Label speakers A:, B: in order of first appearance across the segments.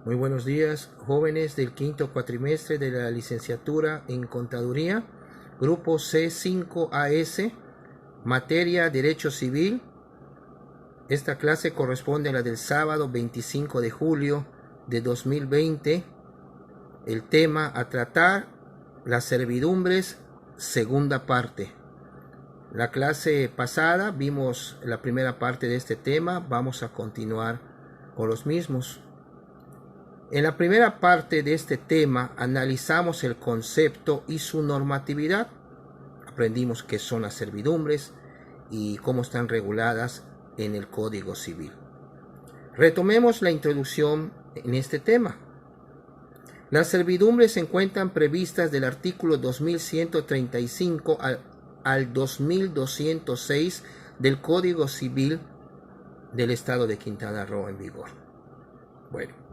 A: Muy buenos días, jóvenes del quinto cuatrimestre de la licenciatura en Contaduría, grupo C5AS, materia Derecho Civil. Esta clase corresponde a la del sábado 25 de julio de 2020. El tema a tratar, las servidumbres, segunda parte. La clase pasada vimos la primera parte de este tema, vamos a continuar con los mismos. En la primera parte de este tema analizamos el concepto y su normatividad. Aprendimos qué son las servidumbres y cómo están reguladas en el Código Civil. Retomemos la introducción en este tema. Las servidumbres se encuentran previstas del artículo 2135 al 2206 del Código Civil del Estado de Quintana Roo en vigor. Bueno.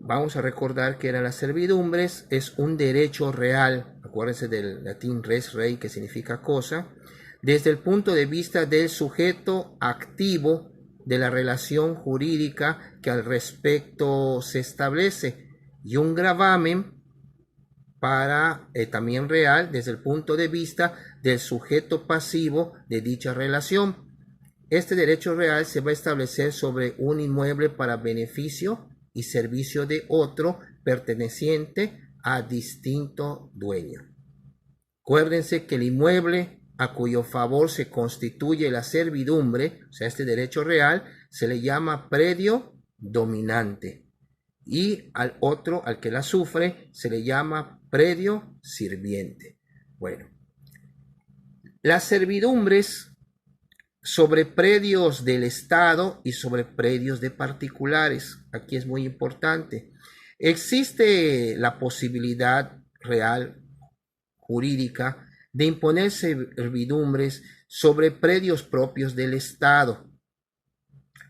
A: Vamos a recordar que eran las servidumbres, es un derecho real, acuérdense del latín res rei, que significa cosa, desde el punto de vista del sujeto activo de la relación jurídica que al respecto se establece, y un gravamen también real desde el punto de vista del sujeto pasivo de dicha relación. Este derecho real se va a establecer sobre un inmueble para beneficio y servicio de otro perteneciente a distinto dueño. Acuérdense que el inmueble a cuyo favor se constituye la servidumbre, o sea, este derecho real, se le llama predio dominante, y al otro, al que la sufre, se le llama predio sirviente. Bueno, las servidumbres sobre predios del Estado y sobre predios de particulares. Aquí es muy importante. Existe la posibilidad real, jurídica, de imponer servidumbres sobre predios propios del Estado,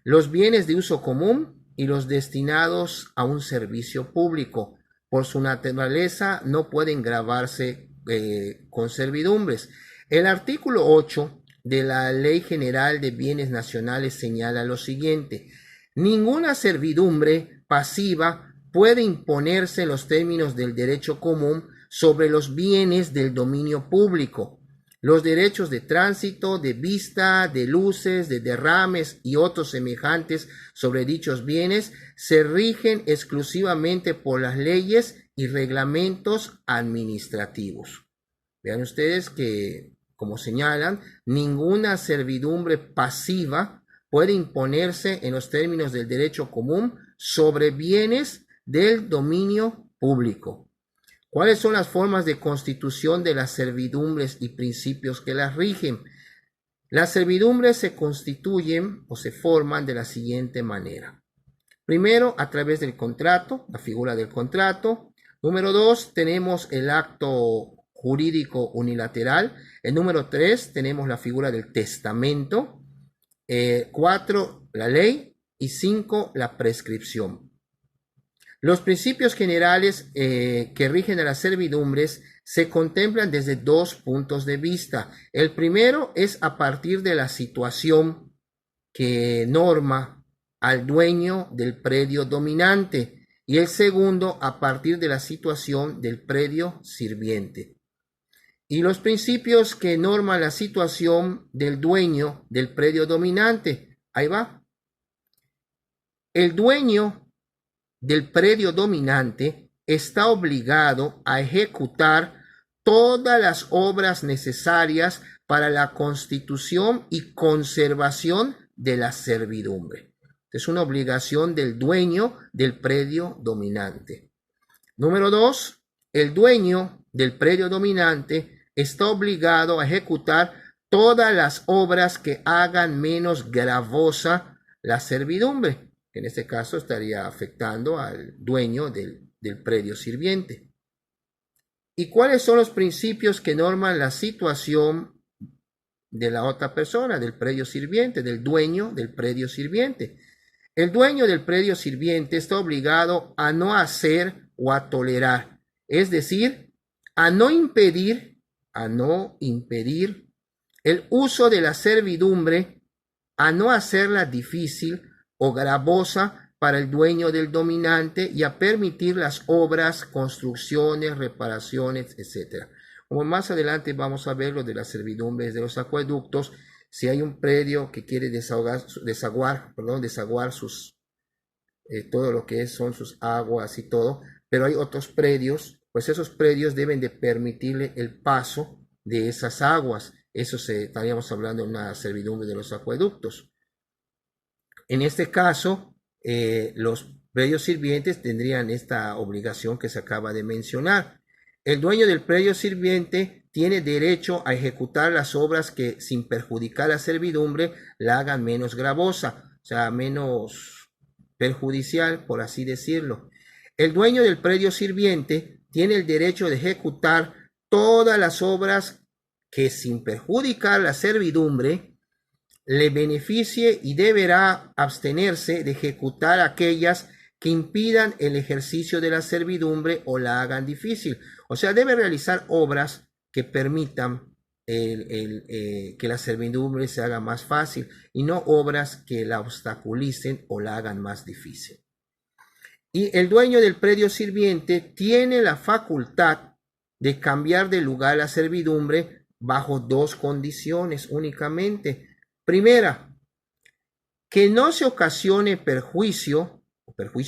A: los bienes de uso común y los destinados a un servicio público. Por su naturaleza no pueden gravarse con servidumbres. El artículo 8 de la Ley General de Bienes Nacionales señala lo siguiente: ninguna servidumbre pasiva puede imponerse en los términos del derecho común sobre los bienes del dominio público. Los derechos de tránsito, de vista, de luces, de derrames y otros semejantes sobre dichos bienes se rigen exclusivamente por las leyes y reglamentos administrativos. Vean ustedes que, como señalan, ninguna servidumbre pasiva puede imponerse en los términos del derecho común sobre bienes del dominio público. ¿Cuáles son las formas de constitución de las servidumbres y principios que las rigen? Las servidumbres se constituyen o se forman de la siguiente manera. Primero, a través del contrato, la figura del contrato. Número 2, tenemos el acto jurídico unilateral. El número 3, tenemos la figura del testamento. 4, la ley. Y 5, la prescripción. Los principios generales que rigen a las servidumbres se contemplan desde dos puntos de vista. El primero es a partir de la situación que norma al dueño del predio dominante, y el segundo a partir de la situación del predio sirviente. Y los principios que norman la situación del dueño del predio dominante. Ahí va. El dueño del predio dominante está obligado a ejecutar todas las obras necesarias para la constitución y conservación de la servidumbre. Es una obligación del dueño del predio dominante. Número 2, el dueño del predio dominante está obligado a ejecutar todas las obras que hagan menos gravosa la servidumbre. En este caso estaría afectando al dueño del predio sirviente. ¿Y cuáles son los principios que norman la situación de la otra persona, del predio sirviente, del dueño del predio sirviente? El dueño del predio sirviente está obligado a no hacer o a tolerar, es decir, a no impedir el uso de la servidumbre, a no hacerla difícil o gravosa para el dueño del dominante y a permitir las obras, construcciones, reparaciones, etc. Como más adelante vamos a ver lo de las servidumbres de los acueductos, si hay un predio que quiere desaguar sus, todo lo que son sus aguas y todo, pero hay otros predios, pues esos predios deben de permitirle el paso de esas aguas. Eso estaríamos hablando de una servidumbre de los acueductos. En este caso, los predios sirvientes tendrían esta obligación que se acaba de mencionar. El dueño del predio sirviente tiene derecho a ejecutar las obras que, sin perjudicar la servidumbre, la hagan menos gravosa, o sea, menos perjudicial, por así decirlo. El dueño del predio sirviente tiene el derecho de ejecutar todas las obras que, sin perjudicar la servidumbre, le beneficie y deberá abstenerse de ejecutar aquellas que impidan el ejercicio de la servidumbre o la hagan difícil. O sea, debe realizar obras que permitan que la servidumbre se haga más fácil y no obras que la obstaculicen o la hagan más difícil. Y el dueño del predio sirviente tiene la facultad de cambiar de lugar la servidumbre bajo dos condiciones únicamente. Primera, que no se ocasione perjuicio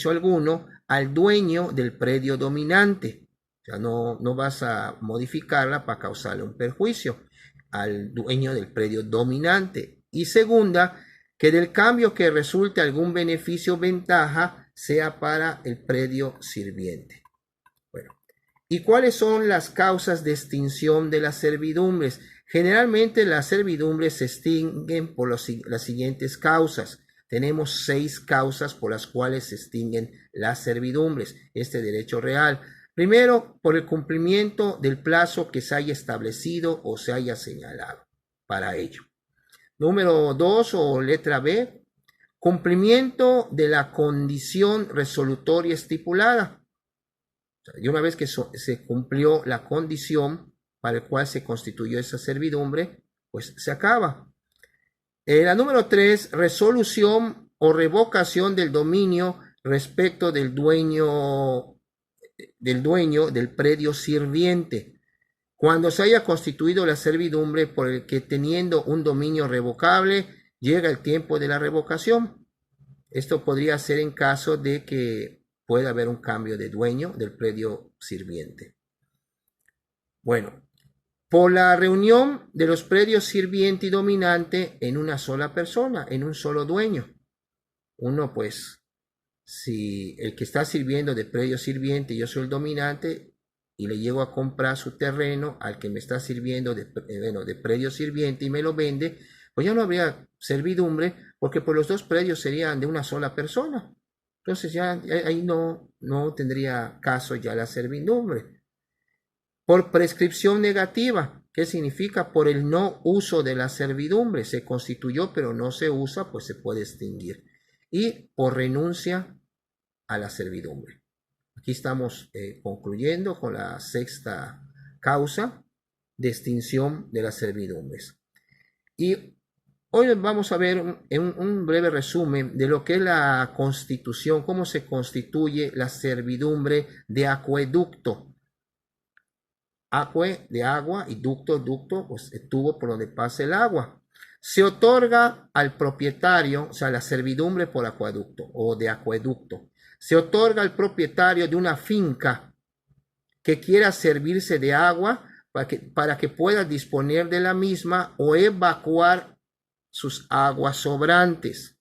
A: alguno al dueño del predio dominante. O sea, no vas a modificarla para causarle un perjuicio al dueño del predio dominante. Y segunda, que del cambio que resulte algún beneficio o ventaja sea para el predio sirviente. Bueno, ¿y cuáles son las causas de extinción de las servidumbres? Generalmente las servidumbres se extinguen por las siguientes causas. Tenemos 6 causas por las cuales se extinguen las servidumbres, este derecho real. Primero, por el cumplimiento del plazo que se haya establecido o se haya señalado para ello. Número 2 o letra B, cumplimiento de la condición resolutoria estipulada. Y una vez que se cumplió la condición para el cual se constituyó esa servidumbre, pues se acaba. La número 3, resolución o revocación del dominio respecto del dueño del predio sirviente. Cuando se haya constituido la servidumbre por el que, teniendo un dominio revocable, llega el tiempo de la revocación. Esto podría ser en caso de que pueda haber un cambio de dueño del predio sirviente. Bueno, por la reunión de los predios sirviente y dominante en una sola persona, en un solo dueño. Uno, pues, si el que está sirviendo de predio sirviente, yo soy el dominante y le llego a comprar su terreno al que me está sirviendo de predio sirviente y me lo vende, pues ya no habría servidumbre porque por los dos predios serían de una sola persona. Entonces ya ahí no tendría caso ya la servidumbre. Por prescripción negativa, ¿qué significa? Por el no uso de la servidumbre. Se constituyó pero no se usa, pues se puede extinguir. Y por renuncia a la servidumbre. Aquí estamos concluyendo con la 6ª causa de extinción de las servidumbres. Y hoy vamos a ver un breve resumen de lo que es la constitución, cómo se constituye la servidumbre de acueducto. Acue de agua y ducto, pues el tubo por donde pasa el agua. Se otorga al propietario, o sea, la servidumbre por acueducto o de acueducto. Se otorga al propietario de una finca que quiera servirse de agua para que pueda disponer de la misma o evacuar sus aguas sobrantes.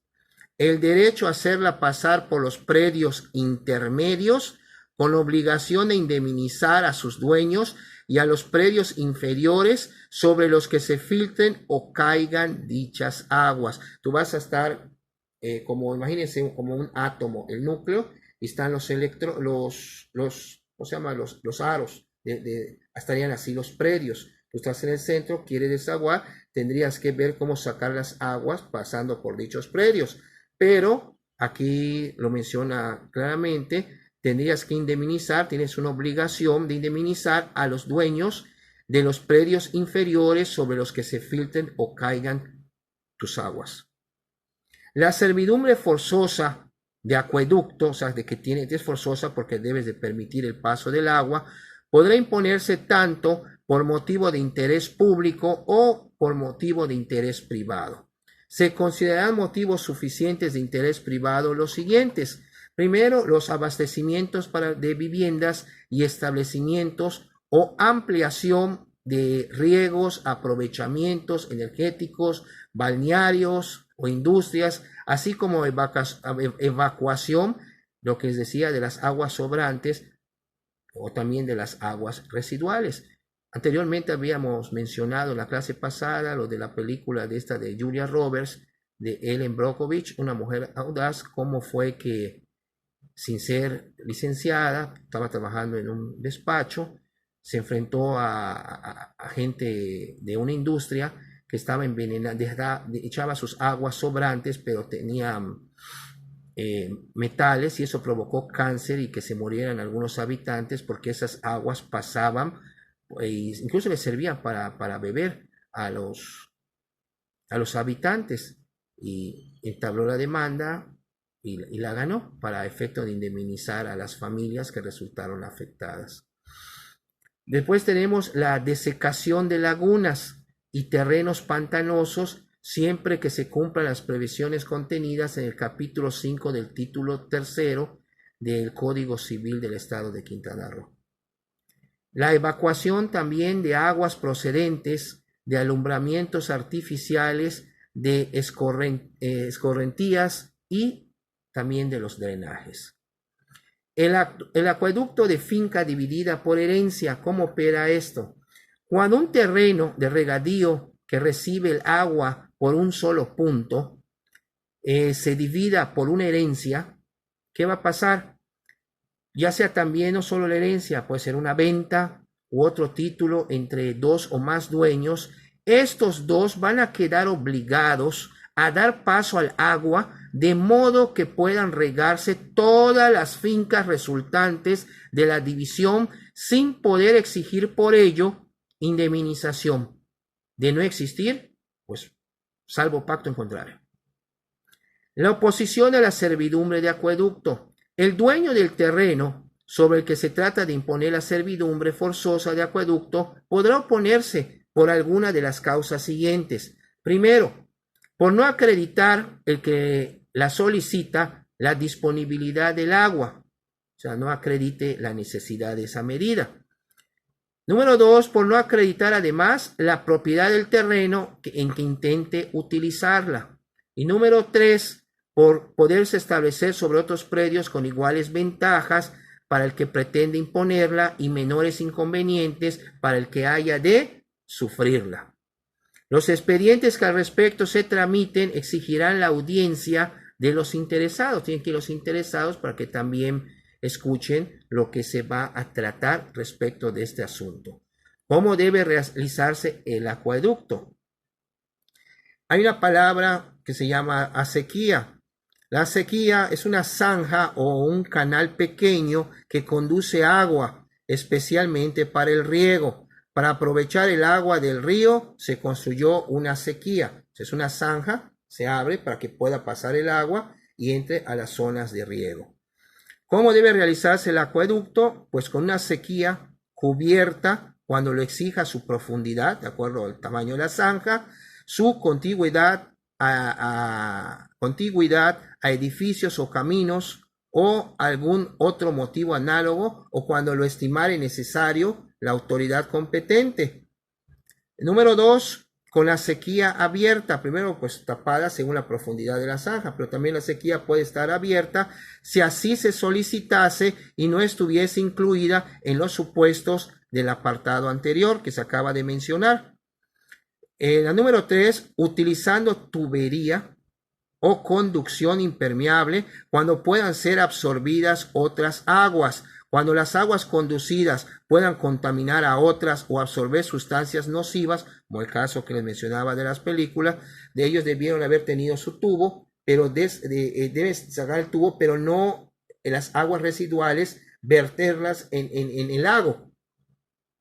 A: El derecho a hacerla pasar por los predios intermedios con obligación de indemnizar a sus dueños y a los predios inferiores sobre los que se filtren o caigan dichas aguas. Tú vas a estar imagínense, como un átomo, el núcleo, y están los aros, estarían así los predios. Tú estás en el centro, quieres desaguar, tendrías que ver cómo sacar las aguas pasando por dichos predios. Pero aquí lo menciona claramente, tendrías que indemnizar, tienes una obligación de indemnizar a los dueños de los predios inferiores sobre los que se filtren o caigan tus aguas. La servidumbre forzosa de acueducto, o sea, de que es forzosa porque debes de permitir el paso del agua, podrá imponerse tanto por motivo de interés público o por motivo de interés privado. Se consideran motivos suficientes de interés privado los siguientes. Primero, los abastecimientos de viviendas y establecimientos o ampliación de riegos, aprovechamientos energéticos, balnearios o industrias, así como evacuación, lo que les decía, de las aguas sobrantes o también de las aguas residuales. Anteriormente habíamos mencionado en la clase pasada lo de la película de Julia Roberts, de Ellen Brockovich, una mujer audaz, cómo fue que sin ser licenciada, estaba trabajando en un despacho, se enfrentó a gente de una industria que estaba envenenada, echaba sus aguas sobrantes, pero tenía metales, y eso provocó cáncer y que se murieran algunos habitantes porque esas aguas pasaban e incluso les servían para beber a los habitantes, y entabló la demanda y la ganó para efecto de indemnizar a las familias que resultaron afectadas. Después tenemos la desecación de lagunas y terrenos pantanosos siempre que se cumplan las previsiones contenidas en el capítulo 5 del título 3 del Código Civil del Estado de Quintana Roo. La evacuación también de aguas procedentes de alumbramientos artificiales, de escorrentías y también de los drenajes. El acueducto de finca dividida por herencia, ¿cómo opera esto? Cuando un terreno de regadío que recibe el agua por un solo punto se divida por una herencia, ¿qué va a pasar? Ya sea también no solo la herencia, puede ser una venta u otro título entre dos o más dueños. Estos dos van a quedar obligados a dar paso al agua de modo que puedan regarse todas las fincas resultantes de la división sin poder exigir por ello indemnización. De no existir, pues salvo pacto en contrario. La oposición a la servidumbre de acueducto. El dueño del terreno sobre el que se trata de imponer la servidumbre forzosa de acueducto podrá oponerse por alguna de las causas siguientes. Primero, por no acreditar el que la solicita la disponibilidad del agua, o sea, no acredite la necesidad de esa medida. Número 2, por no acreditar además la propiedad del terreno en que intente utilizarla. Y número 3, por poderse establecer sobre otros predios con iguales ventajas para el que pretende imponerla y menores inconvenientes para el que haya de sufrirla. Los expedientes que al respecto se tramiten exigirán la audiencia de los interesados. Tienen que ir los interesados para que también escuchen lo que se va a tratar respecto de este asunto. ¿Cómo debe realizarse el acueducto? Hay una palabra que se llama acequia. La acequia es una zanja o un canal pequeño que conduce agua, especialmente para el riego. Para aprovechar el agua del río se construyó una acequia. Es una zanja, se abre para que pueda pasar el agua y entre a las zonas de riego. ¿Cómo debe realizarse el acueducto? Pues con una acequia cubierta cuando lo exija su profundidad, de acuerdo al tamaño de la zanja, su contiguidad a edificios o caminos o algún otro motivo análogo, o cuando lo estimare necesario la autoridad competente. Número 2, con la sequía abierta, primero pues tapada según la profundidad de la zanja, pero también la sequía puede estar abierta si así se solicitase y no estuviese incluida en los supuestos del apartado anterior que se acaba de mencionar. La número 3, utilizando tubería o conducción impermeable cuando puedan ser absorbidas otras aguas. Cuando las aguas conducidas puedan contaminar a otras o absorber sustancias nocivas, como el caso que les mencionaba de las películas, de ellos debieron haber tenido su tubo, pero deben sacar el tubo, pero no en las aguas residuales, verterlas en el lago,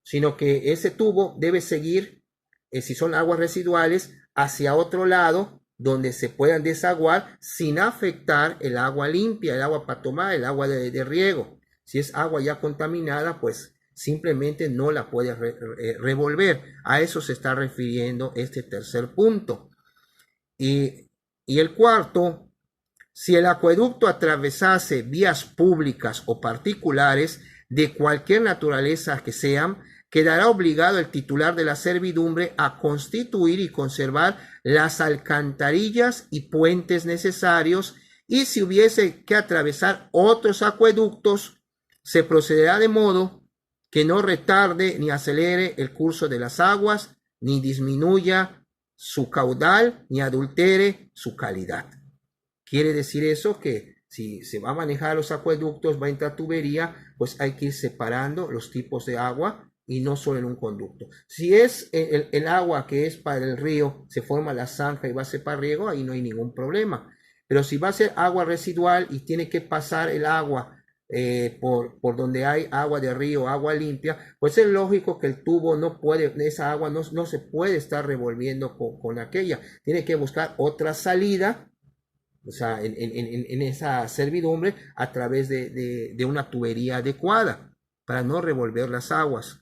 A: sino que ese tubo debe seguir, si son aguas residuales, hacia otro lado, donde se puedan desaguar sin afectar el agua limpia, el agua para tomar, el agua de riego. Si es agua ya contaminada, pues simplemente no la puedes revolver. A eso se está refiriendo este tercer punto. Y el cuarto, si el acueducto atravesase vías públicas o particulares de cualquier naturaleza que sean, quedará obligado el titular de la servidumbre a constituir y conservar las alcantarillas y puentes necesarios, y si hubiese que atravesar otros acueductos, se procederá de modo que no retarde ni acelere el curso de las aguas, ni disminuya su caudal, ni adultere su calidad. Quiere decir eso que si se va a manejar los acueductos, va a entrar tubería, pues hay que ir separando los tipos de agua y no solo en un conducto. Si es el agua que es para el río, se forma la zanja y va a ser para riego, ahí no hay ningún problema. Pero si va a ser agua residual y tiene que pasar el agua por donde hay agua de río, agua limpia, pues es lógico que el tubo no puede, esa agua no se puede estar revolviendo con aquella. Tiene que buscar otra salida, o sea, en esa servidumbre a través de una tubería adecuada para no revolver las aguas.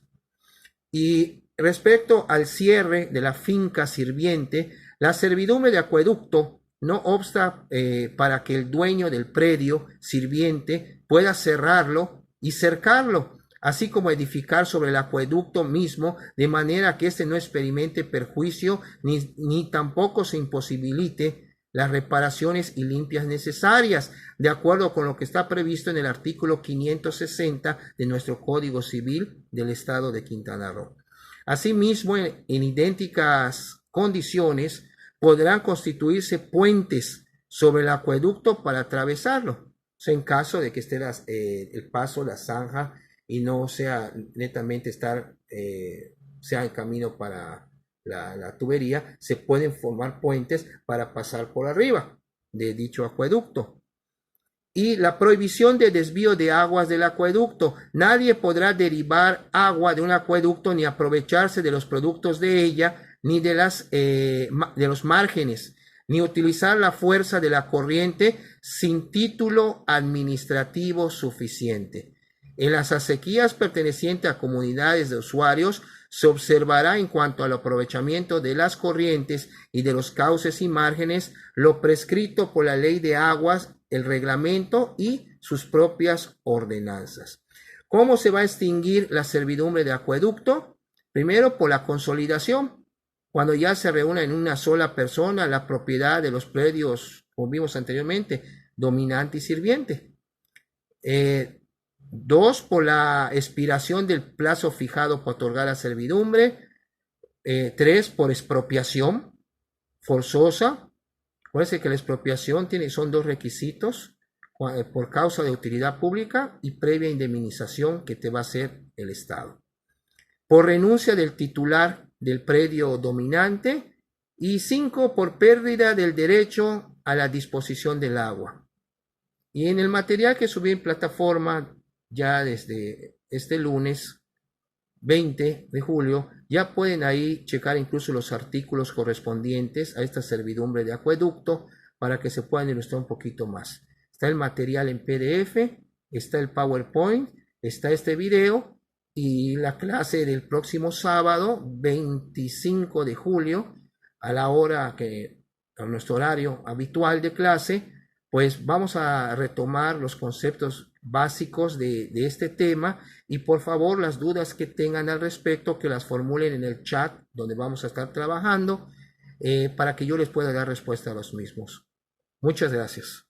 A: Y respecto al cierre de la finca sirviente, la servidumbre de acueducto no obsta para que el dueño del predio sirviente pueda cerrarlo y cercarlo, así como edificar sobre el acueducto mismo, de manera que éste no experimente perjuicio ni tampoco se imposibilite las reparaciones y limpias necesarias, de acuerdo con lo que está previsto en el artículo 560 de nuestro Código Civil del Estado de Quintana Roo. Asimismo, en idénticas condiciones, podrán constituirse puentes sobre el acueducto para atravesarlo, o sea, en caso de que esté el paso, la zanja, y no sea netamente sea el camino para la tubería, se pueden formar puentes para pasar por arriba de dicho acueducto. Y la prohibición de desvío de aguas del acueducto. Nadie podrá derivar agua de un acueducto ni aprovecharse de los productos de ella, ni de los márgenes, ni utilizar la fuerza de la corriente sin título administrativo suficiente. En las acequias pertenecientes a comunidades de usuarios, se observará en cuanto al aprovechamiento de las corrientes y de los cauces y márgenes lo prescrito por la Ley de Aguas, el reglamento y sus propias ordenanzas. ¿Cómo se va a extinguir la servidumbre de acueducto? Primero, por la consolidación. Cuando ya se reúna en una sola persona la propiedad de los predios, como vimos anteriormente, dominante y sirviente. 2, por la expiración del plazo fijado para otorgar la servidumbre. 3, por expropiación forzosa. Acuérdense que la expropiación son 2 requisitos: por causa de utilidad pública y previa indemnización que te va a hacer el Estado. Por renuncia del titular del predio dominante. Y 5, por pérdida del derecho a la disposición del agua. Y en el material que subí en plataforma ya desde este lunes 20 de julio, ya pueden ahí checar incluso los artículos correspondientes a esta servidumbre de acueducto para que se puedan ilustrar un poquito más. Está el material en PDF, está el PowerPoint, está este video y la clase del próximo sábado 25 de julio a la hora a nuestro horario habitual de clase, pues vamos a retomar los conceptos básicos de este tema, y por favor las dudas que tengan al respecto que las formulen en el chat donde vamos a estar trabajando para que yo les pueda dar respuesta a los mismos. Muchas gracias.